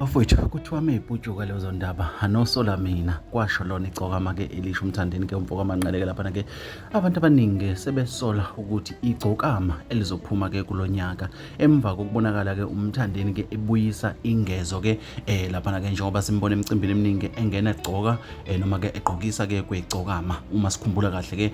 Bafowethu kuthiwa meyibhujuka lezo ndaba anosola mina kwasho lona igcokama-ke elisha umthandeni-ke umfoko amanqeleke laphana-ke abantu abaningi sebesola ukuthi igcokama elizophuma-ke kulo nyaka emva kokubonakala-ke umthandeni-ke ebuyisa ingezo-ke laphana-ke njengoba simbona emicimbini eminingi engena egcoka noma-ke egqokisa-ke kwegcokama uma sikhumbula kahle-ke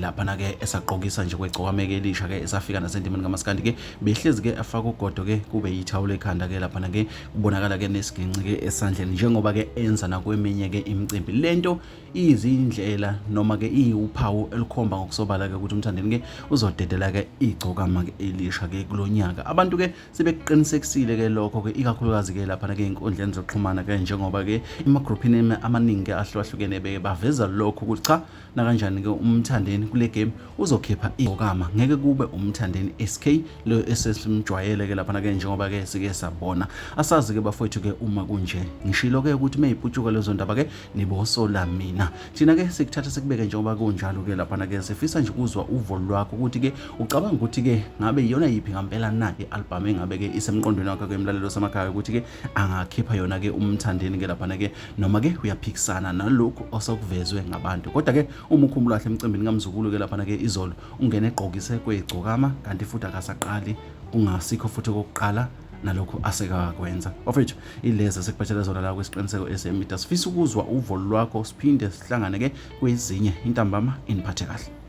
laphana-ke esagqokisa nje kwegcokama-ke elisha-ke esafika nasendimeni kamaskandi-ke behlezi-ke afaka ugodo-ke kube yithawulo ekhanda-ke laphana-ke kubonakala-ke nesiginci-ke esandleni njengoba-ke enza nakweminye-ke imicimbi. Lento izindlela noma-ke iwuphawu elikhomba ngokusobala-ke ukuthi umthandeni-ke uzodedela-ke igcokama-ke elisha-ke kulo nyaka. Abantu-ke sebekuqinisekisile-ke lokho-ke ikakhulukazi-ke laphana-ke ey'nkundleni zokuxhumana-ke njengoba-ke emagrupini amaningi ahlukahlukene baveza lokho ukuthi cha nakanjani-ke umthandeni kule game uzokhipha igcokama, ngeke kube umthandeni SK lo esesimjwayele-ke laphana-ke njengoba-ke sike sabona. Asazi-ke bafowethu-ke uma kunje ngishilo-ke ukuthi meyibhutshuka lezo ndaba-ke nibosola mina. Thina-ke sikuthatha sikubeke njengoba kunjalo-ke laphana-ke sifisa nje ukuzwa uvo lwakho ukuthi-ke ucabanga ukuthi-ke ngabe iyona yiphi ngampela na i-album engabe-ke isemqondweni wakho-ke emlalelo samakhaya ukuthi-ke angakhipha yona-ke umthandeni-ke laphana-ke noma-ke uyaphikisana nalokhu osokuvezwe ngabantu. Kodwa-ke uma ukhumbula kahle emcimbini kamzukulu-ke laphana-ke izolo ungene egqokise kwegcokama kanti futhi akasaqali kungasikho futhi okokuqala nalokhu asekakwenza. Bafethu ilezi sekuphathele zona la kwesiqiniseko esemida sifisa ukuzwa uvo lwakho siphinde sihlangane-ke kwezinye intambama iniphathe kahle.